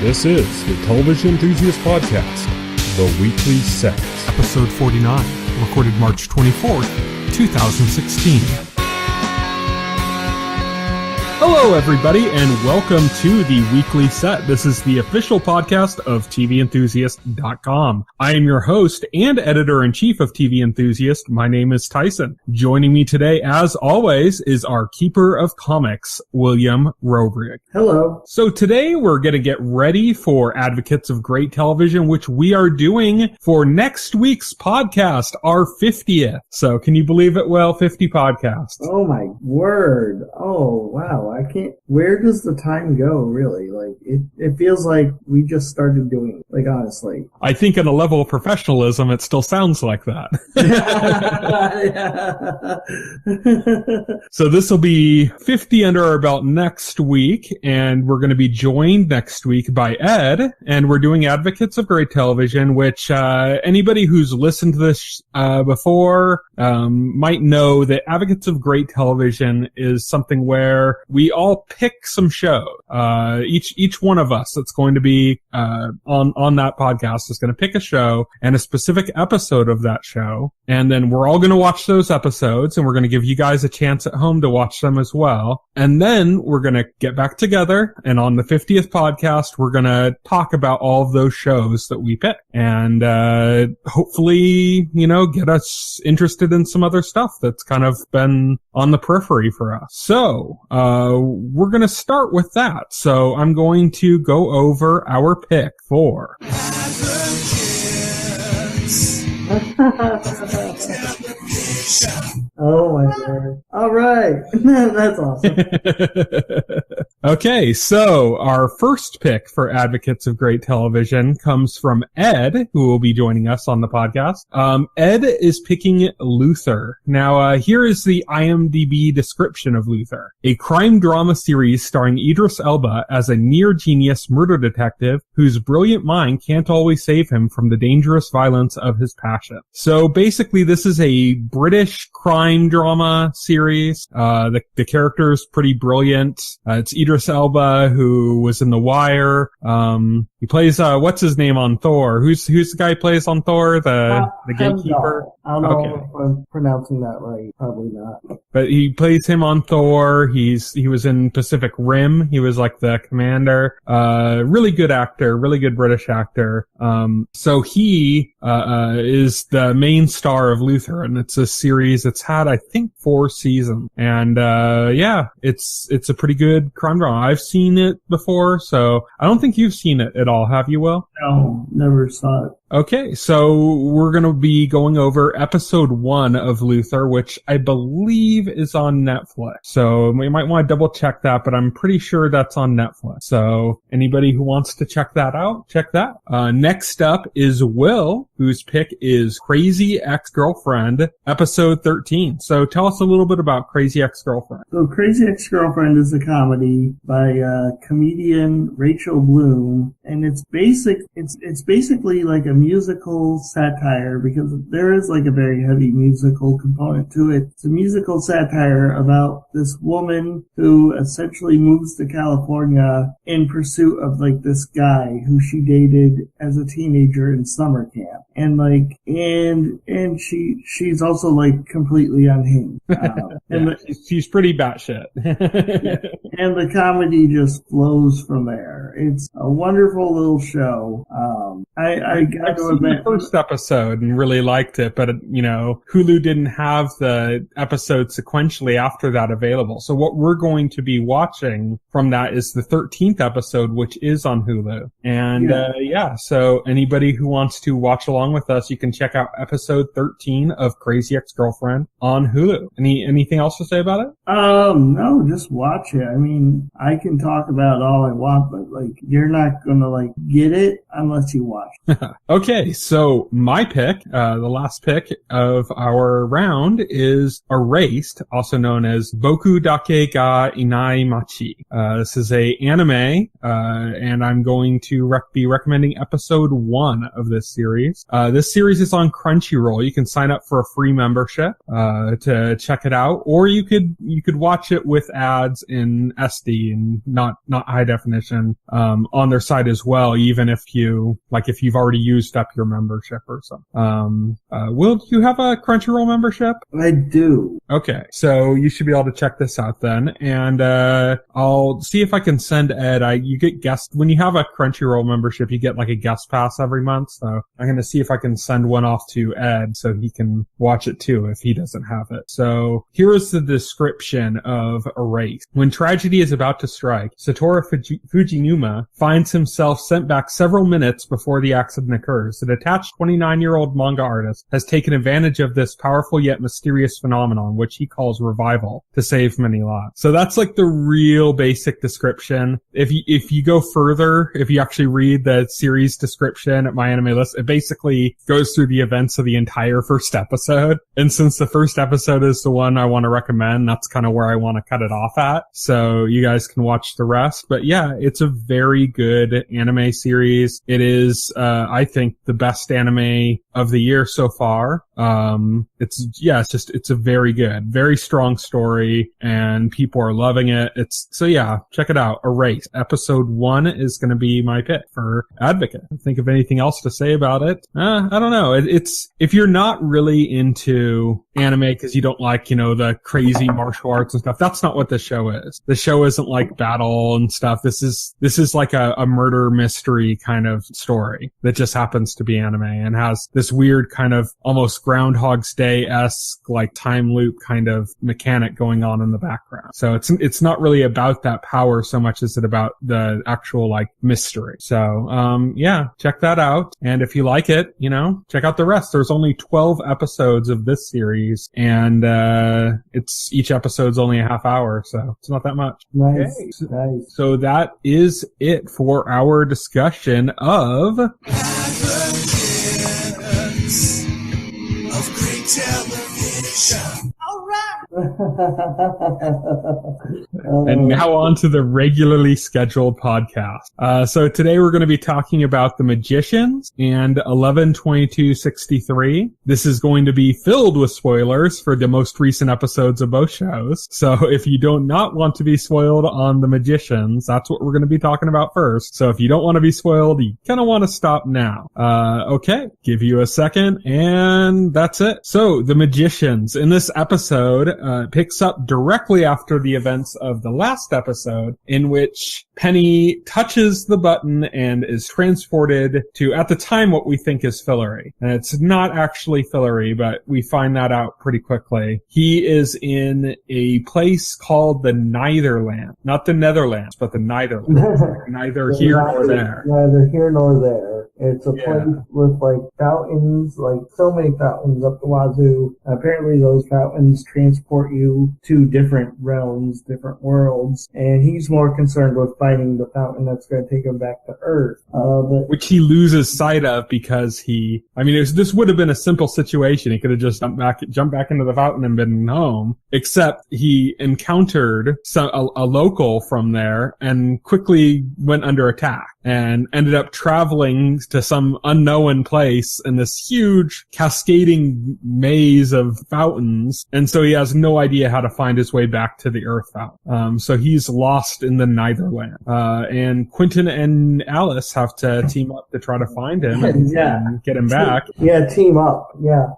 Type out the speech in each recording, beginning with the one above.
This is the Television Enthusiast Podcast, The Weekly Set. Episode 49, recorded March 24th, 2016. Hello, everybody, and welcome to The Weekly Set. This is the official podcast of TVEnthusiast.com. I am your host and editor-in-chief of TV Enthusiast. My name is Tyson. Joining me today, as always, is our keeper of comics, William Robrick. Hello. So today we're going to get ready for Advocates of Great Television, which we are doing for next week's podcast, our 50th. So can you believe it, Will? 50 podcasts. Oh my word. Oh, wow. I can't, where does the time go, really? Like, it feels like we just started doing it, like, honestly. I think on a level of professionalism, it still sounds like that. So this will be 50 under our belt next week, and we're going to be joined next week by Ed, and we're doing Advocates of Great Television, which anybody who's listened to this before might know that Advocates of Great Television is something where we all pick some show. Each one of us that's going to be on that podcast is going to pick a show and a specific episode of that show, and then we're all going to watch those episodes, and we're going to give you guys a chance at home to watch them as well. And then we're going to get back together, and on the 50th podcast, we're going to talk about all of those shows that we pick, and hopefully, get us interested in some other stuff that's kind of been on the periphery for us. So, we're going to start with that. So I'm going to go over our pick for Oh my god. All right. That's awesome. Okay, so our first pick for Advocates of Great Television comes from Ed, who will be joining us on the podcast. Ed is picking Luther. Now, here is the IMDb description of Luther. A crime drama series starring Idris Elba as a near-genius murder detective whose brilliant mind can't always save him from the dangerous violence of his passion. So basically, this is a British crime drama series. The character is pretty brilliant. It's Idris Elba, who was in The Wire. He plays, what's his name on Thor? Who's the guy who plays on Thor? The gatekeeper? I don't know if I'm pronouncing that right. Probably not. But he plays him on Thor. He was in Pacific Rim. He was like the commander. Really good actor, really good British actor. So he, is the main star of Luther, and it's a series that's had, I think, 4 seasons. And, it's a pretty good crime drama. I've seen it before, so I don't think you've seen it at all, have you, Will? No, never saw it. Okay, so we're going to be going over episode 1 of Luther, which I believe is on Netflix. So we might want to double check that, but I'm pretty sure that's on Netflix. So anybody who wants to check that out, check that. Next up is Will, whose pick is Crazy Ex-Girlfriend, episode 13. So tell us a little bit about Crazy Ex-Girlfriend. So Crazy Ex-Girlfriend is a comedy by comedian Rachel Bloom, and it's basically like a musical satire, because there is like a very heavy musical component to it. It's a musical satire about this woman who essentially moves to California in pursuit of like this guy who she dated as a teenager in summer camp. And like, and she's also like completely unhinged. She's pretty batshit. Yeah. And the comedy just flows from there. It's a wonderful little show. I got to admit, the first episode and really liked it, but Hulu didn't have the episode sequentially after that available. So what we're going to be watching from that is the 13th episode, which is on Hulu. And so anybody who wants to watch along with us, you can check out episode 13 of Crazy Ex-Girlfriend on Hulu. Anything else to say about it? No, just watch it. I mean, I can talk about all I want, but like, you're not gonna like get it unless you watch. Okay, so my pick, the last pick of our round is Erased, also known as Boku Dake ga Inai Machi. This is a anime, and I'm going to be recommending episode 1 of this series. This series is on Crunchyroll. You can sign up for a free membership to check it out, or you could watch it with ads in SD and not high definition on their site as well, even if you've already used up your membership or something. Will, do you have a Crunchyroll membership? I do. Okay, so you should be able to check this out then, and I'll see if I can send Ed. You get when you have a Crunchyroll membership, you get like a guest pass every month. So I'm going to see if I can send one off to Ed so he can watch it too if he doesn't have it. So here is the description of Erase. When tragedy is about to strike, Satoru Fujinuma finds himself sent back several minutes before the accident occurs. The detached 29-year-old manga artist has taken advantage of this powerful yet mysterious phenomenon, which he calls revival, to save many lives. So that's like the real basic description. If you go further, if you actually read the series description at My Anime List, it basically goes through the events of the entire first episode. And since the first episode is the one I want to recommend, that's kind of where I want to cut it off at. So you guys can watch the rest. But yeah, it's a very good anime series. It is, I think, the best anime of the year so far. It's a very good, very strong story, and people are loving it. Check it out. Erase. Episode 1 is going to be my pick for Advocate. I think of anything else to say about it. I don't know. It's if you're not really into anime because you don't like, the crazy martial arts and stuff, that's not what the show is. The show isn't like battle and stuff. This is like a murder mystery kind of story that just happens to be anime and has this weird kind of almost Groundhog's Day-esque like time loop kind of mechanic going on in the background. So it's not really about that power so much as it about the actual like mystery. So check that out. And if you like it, check out the rest. There's only 12 episodes of this series, and each episode's only a half hour, so it's not that much. Nice. Okay. Nice. So that is it for our discussion of Advocates of Great Television. All right. And now on to the regularly scheduled podcast. So today we're going to be talking about The Magicians and 11/22/63. This is going to be filled with spoilers for the most recent episodes of both shows. So if you do not want to be spoiled on The Magicians, that's what we're going to be talking about first. So if you don't want to be spoiled, you kind of want to stop now. Okay, give you a second, and that's it. So The Magicians, in this episode, picks up directly after the events of the last episode, in which Penny touches the button and is transported to, at the time, what we think is Fillory. And it's not actually Fillory, but we find that out pretty quickly. He is in a place called the Neitherland. Not the Netherlands, but the Neitherlands. Neither here nor there. Neither here nor there. It's a place with like fountains, like so many fountains up the wazoo. Apparently those fountains transport you to different realms, different worlds, and he's more concerned with finding the fountain that's going to take him back to Earth. Which he loses sight of because this would have been a simple situation. He could have just jumped back into the fountain and been home, except he encountered a local from there and quickly went under attack and ended up traveling to some unknown place in this huge cascading maze of fountains. And so he has no idea how to find his way back to the Earth fountain. So he's lost in the Neitherland. And Quentin and Alice have to team up to try to find him and get him back. Yeah, team up. Yeah.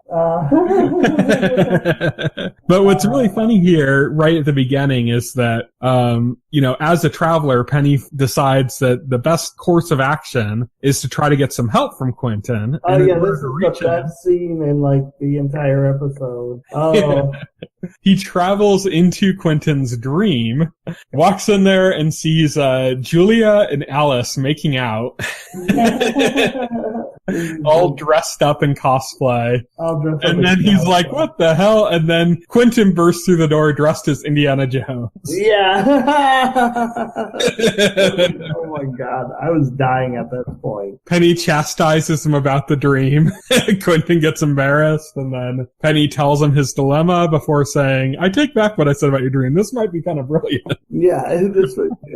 But what's really funny here, right at the beginning, is that, as a traveler, Penny decides that the best course of action is to try to get some help from Quentin. Oh yeah, this is the best scene in like the entire episode. Oh. He travels into Quentin's dream, walks in there and sees Julia and Alice making out. All dressed up in cosplay. And then he's like, what the hell? And then Quentin bursts through the door dressed as Indiana Jones. Yeah. Oh my god. I was dying at that point. Penny chastises him about the dream. Quentin gets embarrassed, and then Penny tells him his dilemma before saying, I take back what I said about your dream. This might be kind of brilliant. Yeah,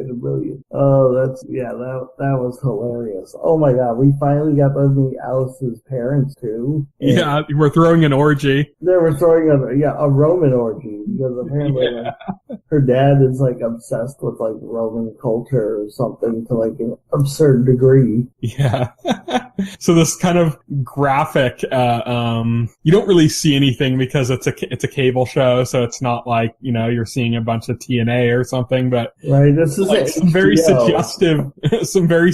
in a million. Oh, that was hilarious. Oh my god, we finally got to meet Alice's parents too. Yeah, we're throwing an orgy. They were throwing a Roman orgy because apparently her dad is like obsessed with like Roman culture or something to like an absurd degree. Yeah. So this kind of graphic, you don't really see anything because it's a cable show, so it's not like, you're seeing a bunch of TNA or something, but right, this is like some very suggestive thrusting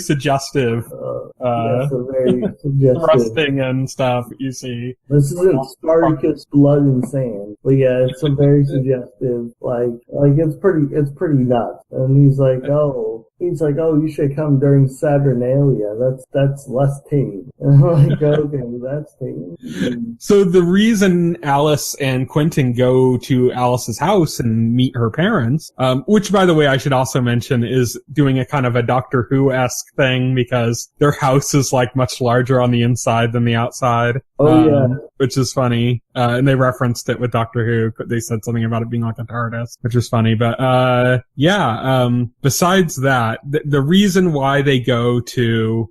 and stuff you see. This isn't Spartacus Blood and Sand, but yeah, it's some very suggestive, like it's pretty nuts. And he's like, oh, you should come during Saturnalia. That's less tame. And I'm like, okay, that's tame. So the reason Alice and Quentin go to Alice's house and meet her parents, which by the way I should also mention is doing a kind of a Doctor Who-esque thing because their house is like much larger on the inside than the outside. Oh yeah. Which is funny. And they referenced it with Doctor Who. They said something about it being like a TARDIS, which is funny. But, besides that, the reason why they go to,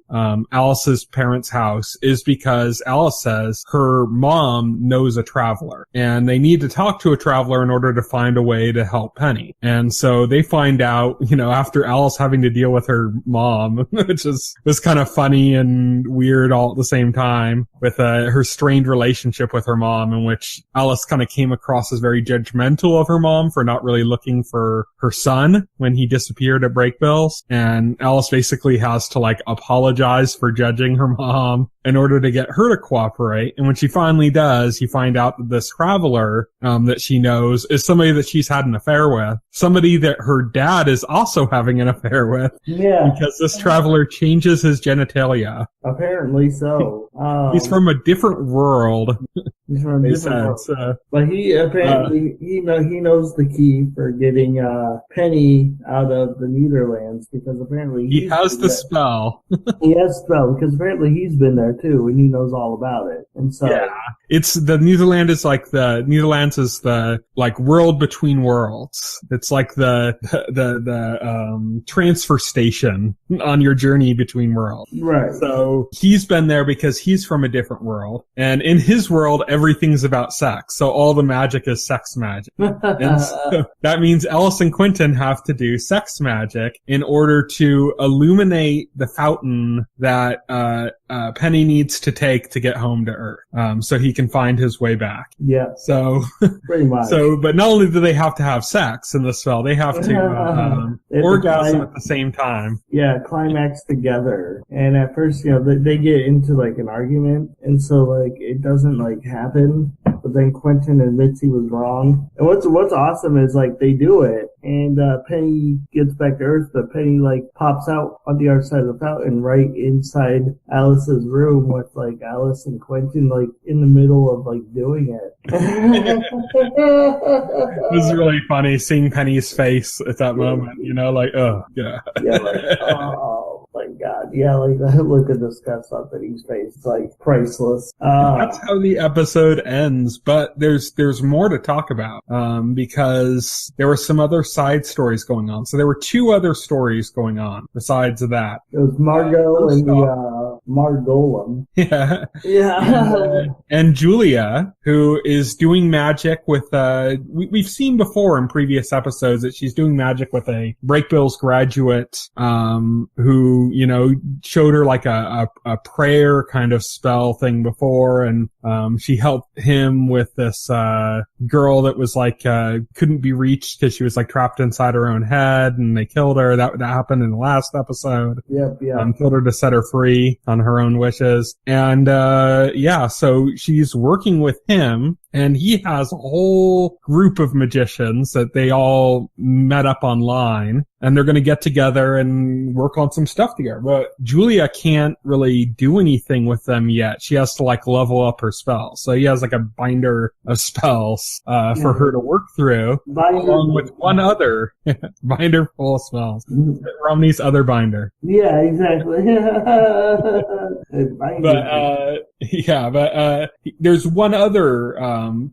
Alice's parents' house is because Alice says her mom knows a traveler and they need to talk to a traveler in order to find a way to help Penny. And so they find out, after Alice having to deal with her mom, which was kind of funny and weird all at the same time with, her strained relationship with her mom, in which Alice kind of came across as very judgmental of her mom for not really looking for her son when he disappeared at Breakbills. And Alice basically has to like apologize for judging her mom in order to get her to cooperate. And when she finally does, you find out that this traveler that she knows is somebody that she's had an affair with, somebody that her dad is also having an affair with. Yeah. Because this traveler changes his genitalia. Apparently so. He's from a different world. He's from a different world. But he apparently he knows the key for getting Penny out of the Netherlands because apparently he has the spell. He has spell because apparently he's been there too and he knows all about it. And so it's the Netherlands is the like world between worlds. It's like the transfer station on your journey between worlds. Right. So he's been there because he's from a different world, and in his world everything's about sex. So all the magic is sex magic. And so that means Alice and Quentin have to do sex magic in order to illuminate the fountain that Penny needs to take to get home to Earth, so he can find his way back. Yeah. So pretty much. But not only do they have to have sex in the spell, they have to orgasm at the same time. Yeah, climax together. And at first, they get into like an argument, and so like it doesn't like happen. But then Quentin admits he was wrong. And what's awesome is like they do it, and Penny gets back to Earth, but Penny like pops out on the other side of the fountain, right inside Alice's room, with like Alice and Quentin like in the middle of like doing it. It was really funny seeing Penny's face at that moment. Like, oh yeah. Yeah, like, oh my god. Yeah, like that look of disgust on Penny's face. It's like priceless. That's how the episode ends, but there's more to talk about, because there were some other side stories going on. So there were two other stories going on besides that. It was Margo and the Margolem. Yeah. Yeah. And Julia, who is doing magic with, we've seen before in previous episodes that she's doing magic with a Breakbills graduate, who, showed her like a prayer kind of spell thing before, and she helped him with this girl that was like couldn't be reached because she was like trapped inside her own head, and they killed her. That happened in the last episode. Yep. Killed her to set her free on her own wishes. And so she's working with him, and he has a whole group of magicians that they all met up online, and they're going to get together and work on some stuff together. But Julia can't really do anything with them yet. She has to like level up her spells. So he has like a binder of spells for her to work through, along with one other binder full of spells. Romney's other binder. Yeah, exactly. But there's one other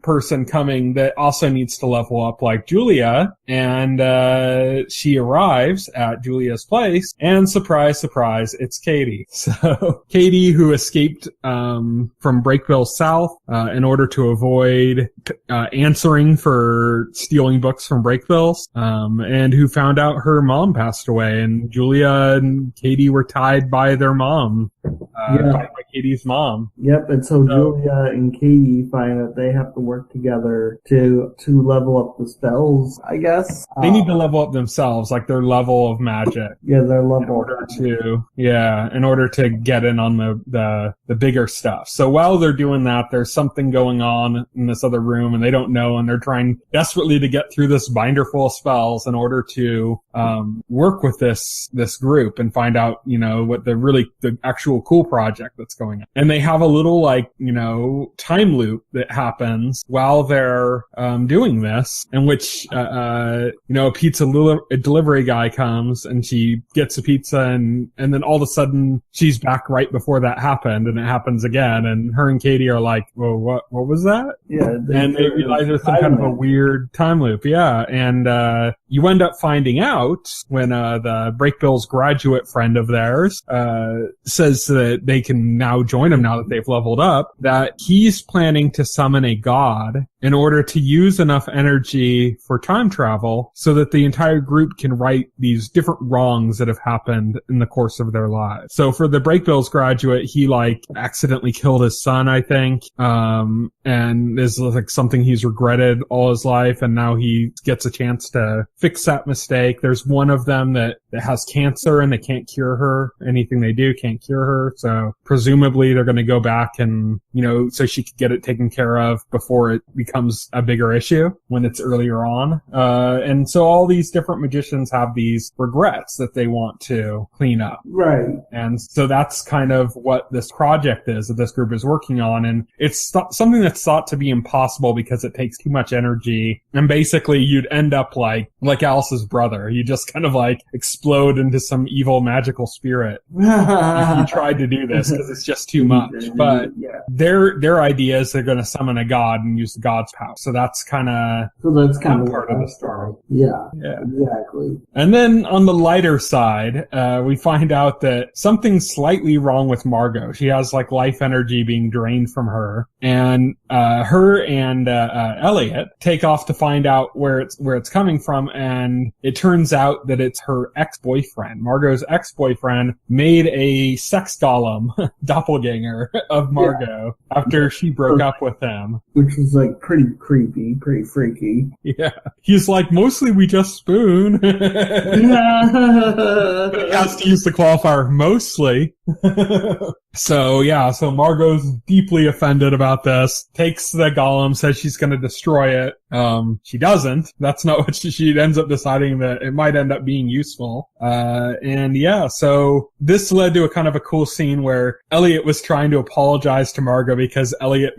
person coming that also needs to level up like Julia, and she arrives at Julia's place, and surprise, surprise, it's Katie. So Katie, who escaped from Breakville South in order to avoid answering for stealing books from Breakville's, and who found out her mom passed away, and Julia and Katie were tied by their mom. By Katie's mom. Yep, and so Julia and Katie find that they have to work together to level up the spells, I guess. They need to level up themselves, like their level of magic. Yeah, their level. In order to get in on the bigger stuff. So while they're doing that, there's something going on in this other room, and they don't know, and they're trying desperately to get through this binder full of spells in order to work with this group and find out, what the actual cool project that's going on. And they have a little time loop that happens while they're doing this, in which a pizza delivery guy comes, and she gets a pizza, and then all of a sudden she's back right before that happened, and it happens again, and her and Katie are like, well, what was that? Yeah. And they realize there's some kind of a weird time loop. Yeah. And you end up finding out when the Breakville's graduate friend of theirs says that they can now join him now that they've leveled up, that he's planning to summon a god in order to use enough energy for time travel so that the entire group can right these different wrongs that have happened in the course of their lives. So for the Breakville's graduate, he accidentally killed his son, I think, and is something he's regretted all his life, and now he gets a chance to fix that mistake. There's one of them that has cancer, and they can't cure her. Anything they do can't cure her. So presumably they're going to go back and, so she could get it taken care of before it becomes a bigger issue when it's earlier on. And so all these different magicians have these regrets that they want to clean up. Right. And so that's kind of what this project is that this group is working on. And it's something that's thought to be impossible because it takes too much energy. And basically you'd end up like Alice's brother. You just kind of explode into some evil magical spirit if you tried to do this, because it's just too much. But their idea is they're going to summon a god and use the god's power. So that's kind of part of the story. Yeah, exactly. And then on the lighter side, we find out that something's slightly wrong with Margo. She has life energy being drained from her, and her and Elliot take off to find out where it's coming from, and it turns out that it's her ex-boyfriend. Margo's ex-boyfriend made a sex golem doppelganger of Margo after she broke up with him. Which is pretty creepy, pretty freaky. Yeah. He's mostly we just spoon. But he has to use the qualifier mostly. So Margo's deeply offended about this, takes the golem, says she's going to destroy it. She doesn't. That's not what she ends up deciding that it might end up being useful. So this led to a kind of a cool scene where Elliot was trying to apologize to Margo because Elliot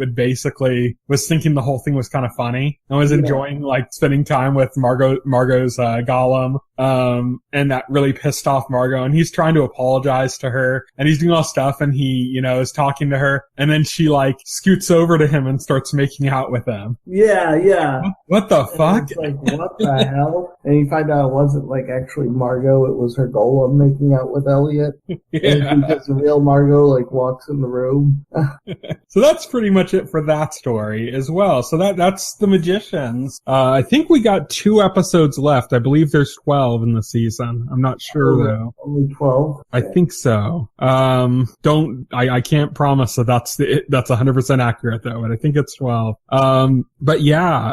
was thinking the whole thing was kind of funny and was enjoying spending time with Margo's golem. And that really pissed off Margo, and he's trying to apologize to her, and he's doing all stuff, and he, is talking to her, and then she scoots over to him and starts making out with him. Yeah. What the fuck? What the hell? And you find out it wasn't actually Margo, it was her golem making out with Elliot. Yeah. Because the real Margo walks in the room. So that's pretty much it for that story as well. So that's the Magicians. I think we got 2 episodes left. I believe there's 12 in the season. I'm not sure though. Only 12? I think so. I can't promise that that's 100% accurate though, but I think it's 12. But yeah,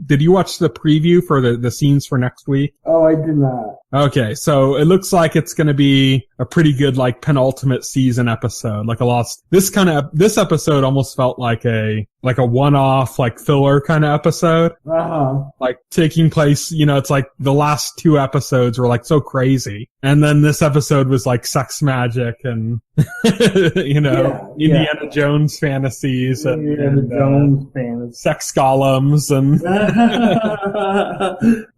did you watch the preview for the scenes for next week? Oh, I did not. Okay, so it looks like it's going to be a pretty good penultimate season episode. This episode almost felt like a one-off filler kind of episode. Taking place, it's the last 2 episodes were so crazy, and then this episode was sex magic and Indiana Jones fantasies and Jones fantasies, sex golems, and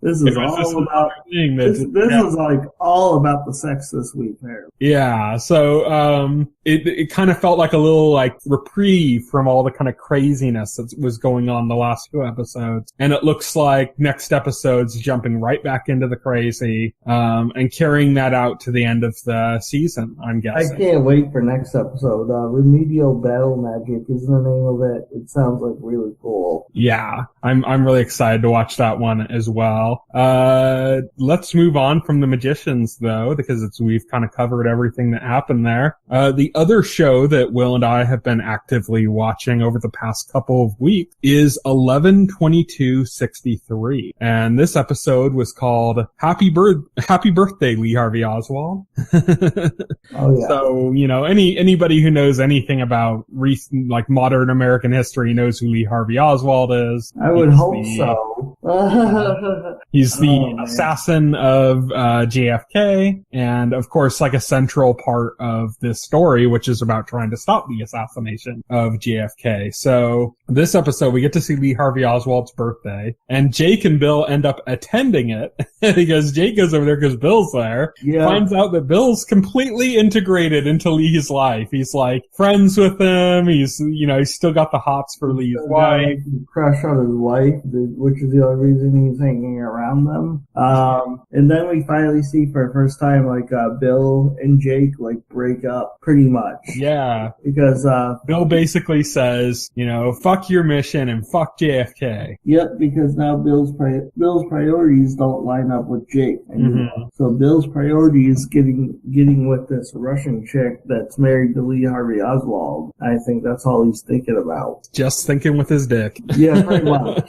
this is all about this was all about the sex this week there. Yeah, so it kind of felt like a little like reprieve from all the kind of craziness that was going on the last 2 episodes. And it looks like next episode's jumping right back into the crazy, and carrying that out to the end of the season, I'm guessing. I can't wait for next episode. Remedial Battle Magic is the name of it. It sounds like really cool. Yeah, I'm really excited to watch that one as well. Let's move on from the Magicians though, because we've kind of covered everything that happened there. The other show that Will and I have been actively watching over the past couple of weeks is 11/22/63, and this episode was called Happy Birthday, Lee Harvey Oswald. Oh yeah. So, anybody who knows anything about recent, like modern American history knows who Lee Harvey Oswald is. I would hope so. He's the assassin of JFK, and of course, like a central part of this story, which is about trying to stop the assassination of JFK. So this episode, we get to see Lee Harvey Oswald's birthday, and Jake and Bill end up attending it because Jake goes over there because Bill's there. Yeah. Finds out that Bill's completely integrated into Lee's life. He's like friends with him. He's still got the hots for Lee's wife. Crush on his wife, which is the only reason he's hanging around them. And then we finally see for the first time, like, Bill and Jake, like, break up pretty much. Yeah. Because, Bill basically says, fuck your mission and fuck JFK. Yep, because now Bill's priorities don't line up with Jake anymore. Mm-hmm. So Bill's priority is getting with this Russian chick that's married to Lee Harvey Oswald. I think that's all he's thinking about. Just thinking with his dick. Yeah, pretty much.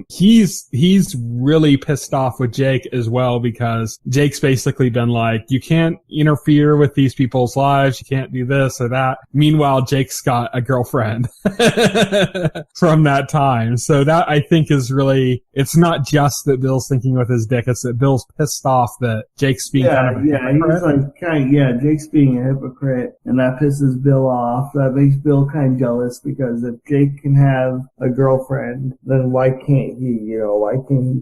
He's really pissed off with Jake as well, because Jake's basically been like, you can't interfere with these people's lives, you can't do this or that. Meanwhile, Jake's got a girlfriend from that time. So that, I think, is really, it's not just that Bill's thinking with his dick, it's that Bill's pissed off that Jake's being kind of a hypocrite. Jake's being a hypocrite, and that pisses Bill off. That makes Bill kind of jealous, because if Jake can have a girlfriend, then why can't he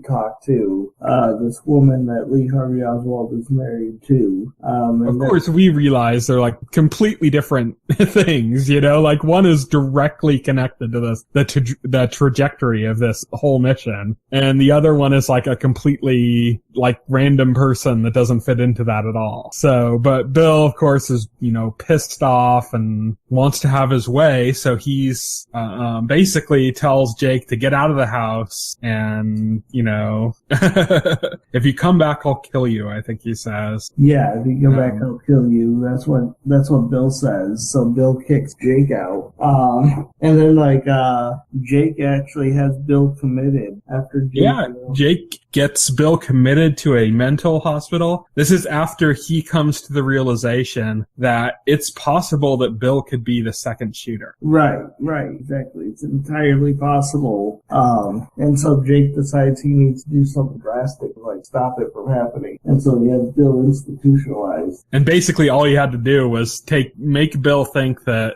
talk to this woman that Lee Harvey Oswald is married to? Of course, we realize they're like completely different things, like one is directly connected to this, the trajectory of this whole mission, and the other one is like a completely like random person that doesn't fit into that at all. So, but Bill, of course, is, pissed off and wants to have his way, so he's basically tells Jake to get out of the house, and if you come back, I'll kill you, I think he says. Yeah, if you come back, I'll kill you. That's what Bill says. So Bill kicks Jake out. And then Jake actually has Bill committed after Jake. Yeah, Jake gets Bill committed to a mental hospital. This is after he comes to the realization that it's possible that Bill could be the second shooter. Right, exactly. It's entirely possible. And so Jake decides he needs to do something drastic, like stop it from happening. And so he has Bill institutionalized. And basically all he had to do was make Bill think that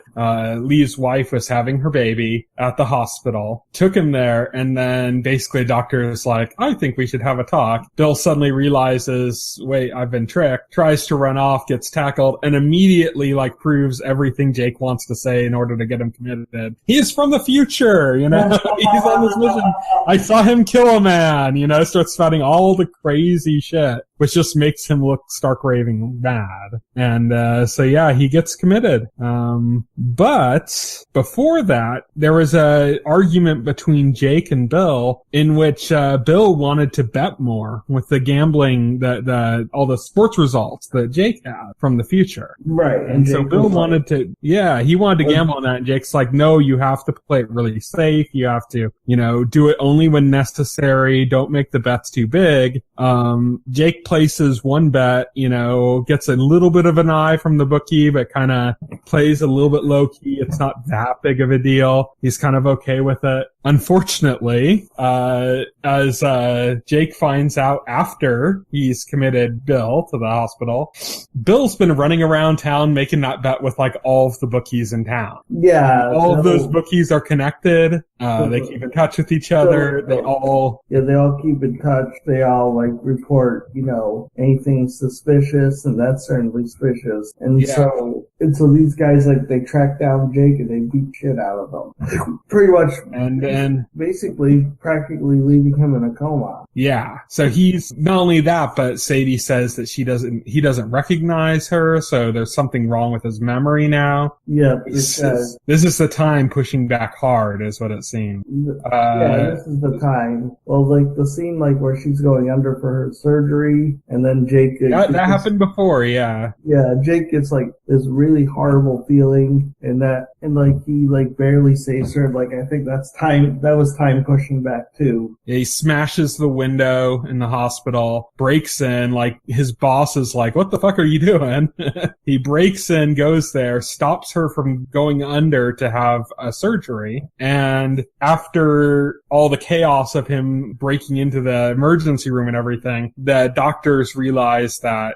Lee's wife was having her baby at the hospital, took him there, and then basically the doctor is like, I think we should have a talk. Bill suddenly realizes, wait, I've been tricked, tries to run off, gets tackled, and immediately proves everything Jake wants to say in order to get him committed. He is from the future, He's on this mission. I saw him kill a man, starts spouting all the crazy shit, which just makes him look stark raving mad. And so yeah, he gets committed. But before that, there was a argument between Jake and Bill in which Bill wanted to bet more with the gambling, all the sports results that Jake had from the future. Right. And so Bill wanted to gamble on that, and Jake's like, no, you have to play it really safe. You have to, do it only when necessary. Don't make the bets too big. Jake places one bet, gets a little bit of an eye from the bookie, but kind of plays a little bit low key. It's not that big of a deal. He's kind of okay with it. Unfortunately, as Jake finds out after he's committed Bill to the hospital, Bill's been running around town making that bet with all of the bookies in town. Yeah. All of those bookies are connected. They keep in touch with each other. They all keep in touch. They all report, anything suspicious, and that's certainly suspicious. And so And so these guys, like, they track down Jake and they beat shit out of him. Pretty much. And basically, practically leaving him in a coma. Yeah. So he's not only that, but Sadie says that he doesn't recognize her, so there's something wrong with his memory now. Yeah. This is the time pushing back hard, is what it seems. This is the time. Well, like, the scene, like, where she's going under for her surgery, and then Jake... That happened before, yeah. Yeah, Jake gets, like, this really horrible feeling, and like, he, like, barely saves her. Like, I think that was time pushing back, too. Yeah, he smashes the window in the hospital, breaks in, like, his boss is like, what the fuck are you doing? He breaks in, goes there, stops her from going under to have a surgery, and after all the chaos of him breaking into the emergency room and everything, the doctors realized that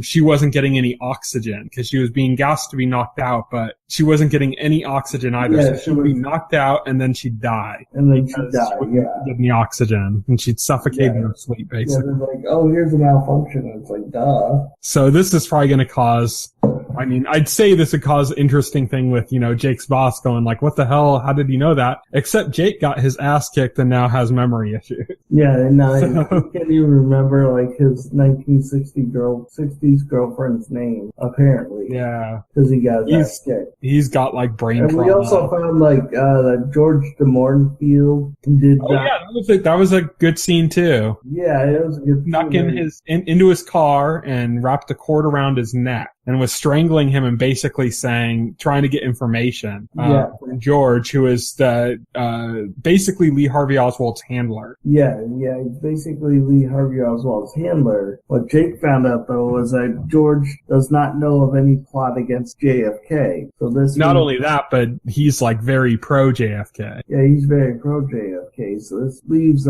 she wasn't getting any oxygen, because she was being gassed to be knocked out, but she wasn't getting any oxygen either. Yeah, so she'd be knocked out and then she'd die. And then she'd die, Get any oxygen, and she'd suffocate in her sleep, basically. Yeah, they're like, oh, here's a malfunction. And it's like, duh. So this is probably going to cause... I mean, I'd say this would cause interesting thing with, Jake's boss going like, what the hell? How did he know that? Except Jake got his ass kicked and now has memory issues. Yeah, and now he can't even remember, like, his 1960s girlfriend's name, apparently. Yeah. Because he got his ass kicked. He's got, like, brain and trauma. We also found, like, that George DeMornfield did that. Yeah, that was a good scene, too. Yeah, it was a good scene. Snuck into his car and wrapped a cord around his neck and was strangling him and basically trying to get information from George, who is basically Lee Harvey Oswald's handler. Yeah, he's basically Lee Harvey Oswald's handler. What Jake found out, though, was that George does not know of any plot against JFK. So this not only that, but he's like very pro JFK. Yeah, he's very pro JFK. So this leaves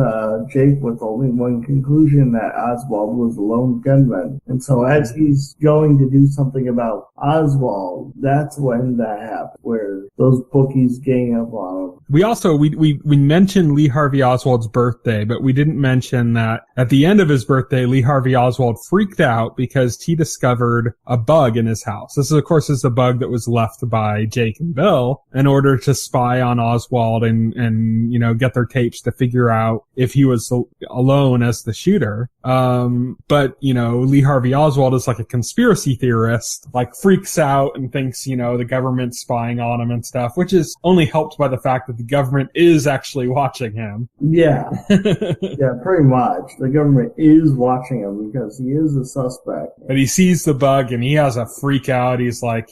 Jake with only one conclusion, that Oswald was a lone gunman. And so as he's going to do something about Oswald, that's when that happened, where those bookies gang up on him. We also, we mentioned Lee Harvey Oswald's birthday, but we didn't mention that at the end of his birthday, Lee Harvey Oswald freaked out because he discovered a bug in his house. This, of course, is a bug that was left by Jake and Bill in order to spy on Oswald and get their tapes to figure out if he was alone as the shooter. But Lee Harvey Oswald is like a conspiracy theorist, like freaks out and thinks, the government's spying on him and stuff, which is only helped by the fact that the government is actually watching him. Yeah. Yeah, pretty much. The government is watching him because he is a suspect. But he sees the bug and he has a freak out. He's like,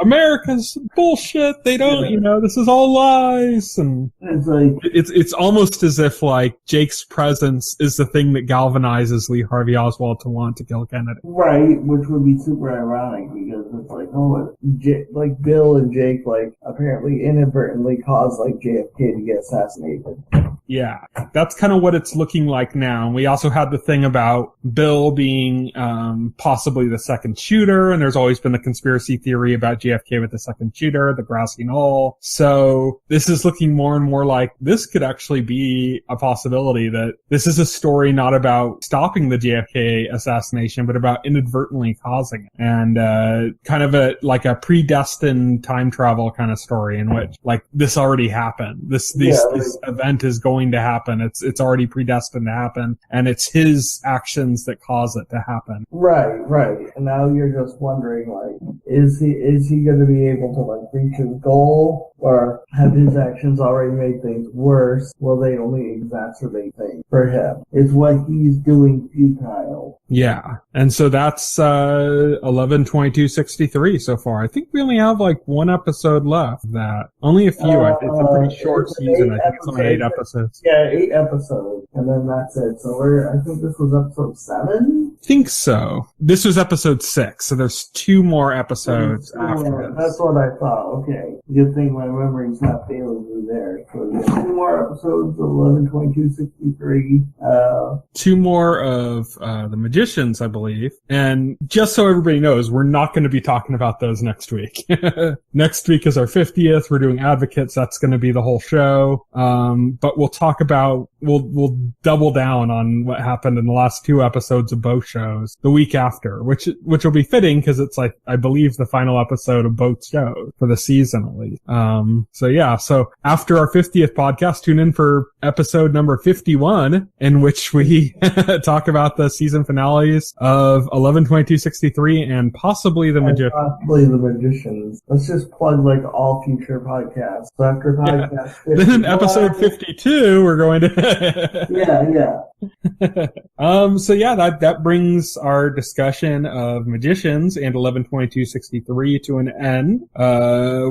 America's bullshit. They don't, this is all lies. And it's like, it's almost as if like Jake's presence is the thing that galvanizes Lee Harvey Oswald to want to kill Kennedy. Right, which would be super ironic because it's like, like Bill and Jake, like, apparently inadvertently caused, like, JFK to get assassinated. Yeah, that's kind of what it's looking like now. And we also had the thing about Bill being possibly the second shooter, and there's always been the conspiracy theory about JFK with the second shooter, the grassy knoll. So this is looking more and more like this could actually be a possibility, that this is a story not about stopping the JFK assassination, but about inadvertently causing it. And kind of a predestined time travel kind of story in which, like, this already happened. This event is going to happen. It's already predestined to happen, and it's his actions that cause it to happen. Right. And now you're just wondering, like, is he going to be able to, like, reach his goal, or have his actions already made things worse? Will they only exacerbate things for him? Is what he's doing futile? Yeah, and so that's 11/22/63 so far. I think we only have like one episode left of that. Only a few. It's a pretty short season. I think it's only 8 episodes. Yeah, 8 episodes, and then that's it. So I think this was episode 7? I think so. This was episode 6, so there's 2 more episodes after this. That's what I thought. Okay. Good thing my memory's not failing me there. So yeah, 2 more episodes, 11/22/63. 2 more of The Magicians, I believe. And just so everybody knows, we're not going to be talking about those next week. Next week is our 50th. We're doing Advocates. That's going to be the whole show. But we'll talk about we'll double down on what happened in the last 2 episodes of both shows the week after, which will be fitting because it's like, I believe, the final episode of both shows for the season at least. So after our 50th podcast, tune in for episode number 51, in which we talk about the season finales of 11/22/63 and possibly the Magicians. Possibly the Magicians. Let's just plug like all future podcasts. So after podcast 51, then in episode 52, we're going to yeah. That brings our discussion of Magicians and 11/22/63 to an end.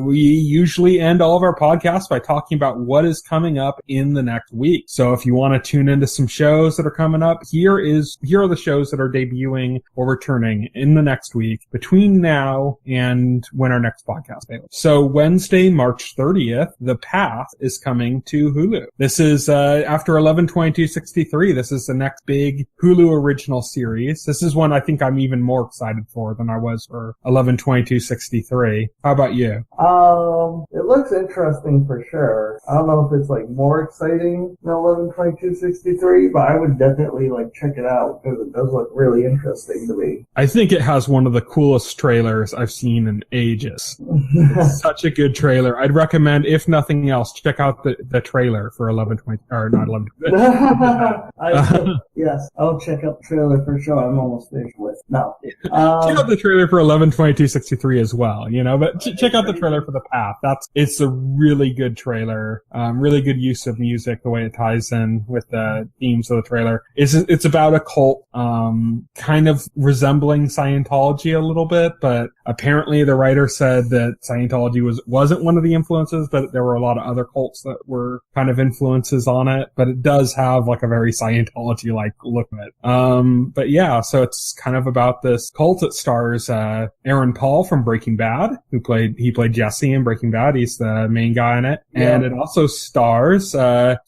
We usually end all of our podcasts by talking about what is coming up in the next week. So if you want to tune into some shows that are coming up, here are the shows that are debuting or returning in the next week between now and when our next podcast is. So Wednesday, March 30th, The Path is coming to Hulu. This is after 11/22/63. This is the next big Hulu original series. This is one I think I'm even more excited for than I was for 11/22/63. How about you? It looks interesting for sure. I don't know if it's like more exciting than 11/22/63, but I would definitely like check it out because it does look really interesting to me. I think it has one of the coolest trailers I've seen in ages. It's such a good trailer. I'd recommend, if nothing else, check out the trailer for 11/20, or not 11. Yes, I'll check out the trailer for sure. I'm almost finished with. No. Check out the trailer for 11/22/63 as well, but check out the trailer for The Path. It's a really good trailer. Really good use of music, the way it ties in with the themes of the trailer. It's about a cult, kind of resembling Scientology a little bit, but apparently the writer said that Scientology wasn't one of the influences, but there were a lot of other cults that were kind of influences on it, but it does have like a very Scientology-like look at it. So it's kind of about this cult. It stars Aaron Paul from Breaking Bad, he played Jesse in Breaking Bad. He's the main guy in it. Yeah. And it also stars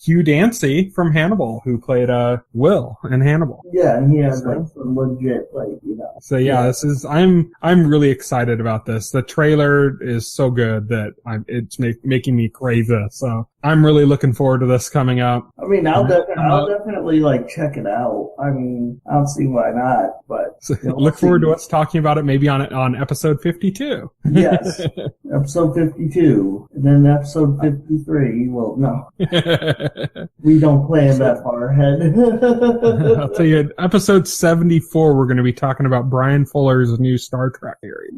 Hugh Dancy from Hannibal, who played Will in Hannibal. Yeah, and he has like some legit So this is I'm really excited about this. The trailer is so good that it's making me crave this. So I'm really looking forward to this coming up. I mean, I'll definitely like check it out. I mean, I don't see why not, but look forward to us talking about it maybe on episode 52. Yes, episode 52, and then episode 53. Well, no, we don't plan that far ahead. I'll tell you, episode 74, we're going to be talking about Brian Fuller's new Star Trek series.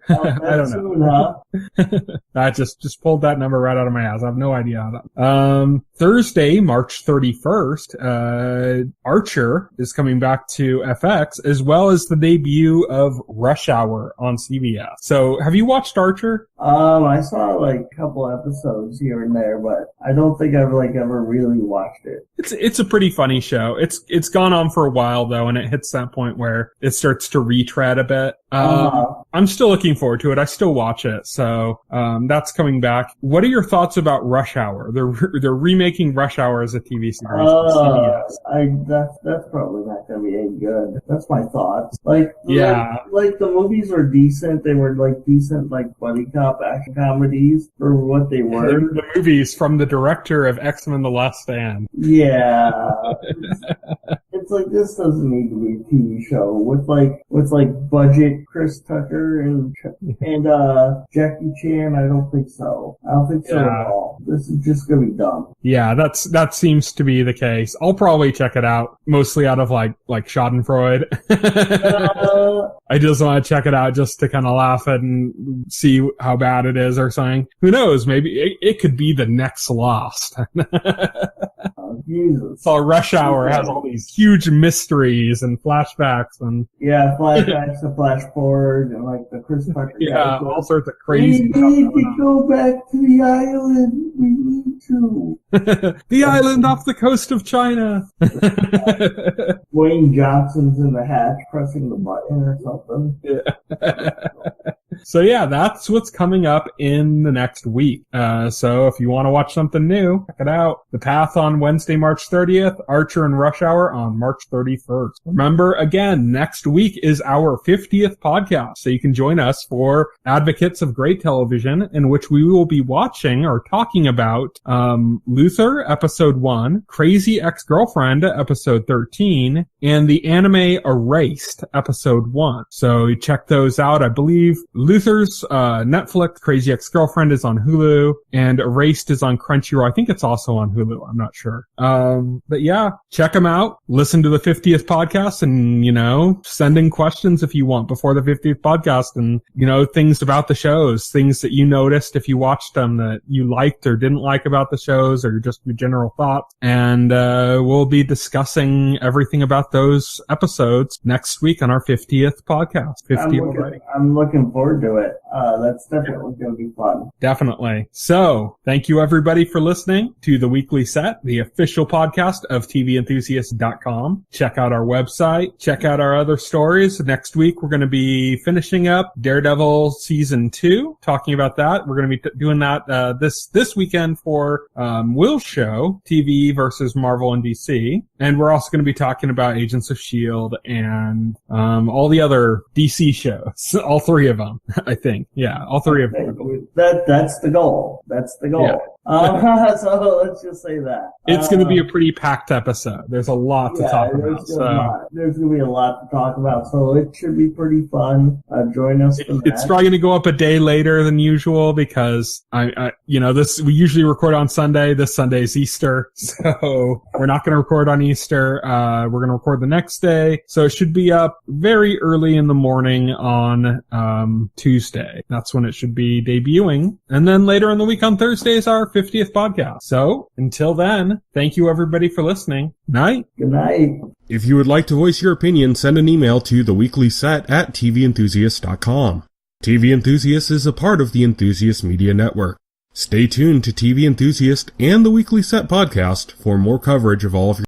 I don't know. I just pulled that number right out of my ass. I have no idea how that. Thursday, March 31st, Archer is coming back to FX, as well as the debut of Rush Hour on CBS. So, have you watched Archer? I saw like a couple episodes here and there, but I don't think I've ever really watched it. It's a pretty funny show. It's gone on for a while though, and it hits that point where it starts to retread a bit. I'm still looking forward to it. I still watch it. So, that's coming back. What are your thoughts about Rush Hour? They're remaking Rush Hour as a TV series. That's probably not going to be any good. That's my thoughts. Like the movies were decent. They were like decent, like buddy cop action comedies for what they were. They're the movies from the director of X-Men: The Last Stand. Yeah. It's like, this doesn't need to be a TV show with budget Chris Tucker and Jackie Chan. I don't think so. I don't think so at all. This is just gonna be dumb. Yeah, that seems to be the case. I'll probably check it out, mostly out of like Schadenfreude. I just want to check it out just to kind of laugh at and see how bad it is or something. Who knows? Maybe it could be the next Lost. Jesus. So Rush Hour has all these huge mysteries and flashbacks and flashbacks to flash forward and like the Chris Tucker. Yeah, all sorts of crazy. We need to go back to the island. We need to. The island off the coast of China. Wayne Johnson's in the hatch pressing the button or something. Yeah. So yeah, that's what's coming up in the next week. So if you want to watch something new, check it out. The Path on Wednesday, March 30th, Archer and Rush Hour on March 31st. Remember, again, next week is our 50th podcast, so you can join us for Advocates of Great Television, in which we will be watching or talking about Luther, episode 1, Crazy Ex-Girlfriend, episode 13, and the anime Erased, episode 1. So you check those out. I believe Luther's Netflix, Crazy Ex-Girlfriend is on Hulu, and Erased is on Crunchyroll. I think it's also on Hulu. I'm not sure. But yeah, check them out. Listen to the 50th podcast and, send in questions if you want before the 50th podcast and, things about the shows, things that you noticed if you watched them that you liked or didn't like about the shows, or just your general thoughts. And we'll be discussing everything about those episodes next week on our 50th podcast. 50 already. I'm looking forward to it. That's definitely going to be fun. Definitely. So, thank you everybody for listening to The Weekly Set, the official podcast of TVEnthusiast.com. Check out our website. Check out our other stories. Next week, we're going to be finishing up Daredevil Season 2, talking about that. We're going to be doing that this weekend for Will's show, TV versus Marvel and DC. And we're also going to be talking about Agents of S.H.I.E.L.D. and all the other DC shows. All three of them, I think. Yeah, all three of them. That's the goal. That's the goal. Yeah. So let's just say that. It's going to be a pretty packed episode. There's a lot to talk about. There's going to be a lot to talk about, so it should be pretty fun. Join us for that. It's probably going to go up a day later than usual because we usually record on Sunday. This Sunday is Easter, so we're not going to record on Easter. We're going to record the next day, so it should be up very early in the morning on Tuesday. That's when it should be debuting, and then later in the week on Thursday is our 50th podcast. So until then, thank you everybody for listening. Night. Good night. If you would like to voice your opinion, send an email to theweeklyset@TVEnthusiast.com. TV Enthusiast is a part of the Enthusiast Media Network. Stay tuned to TV Enthusiast and the Weekly Set podcast for more coverage of all of your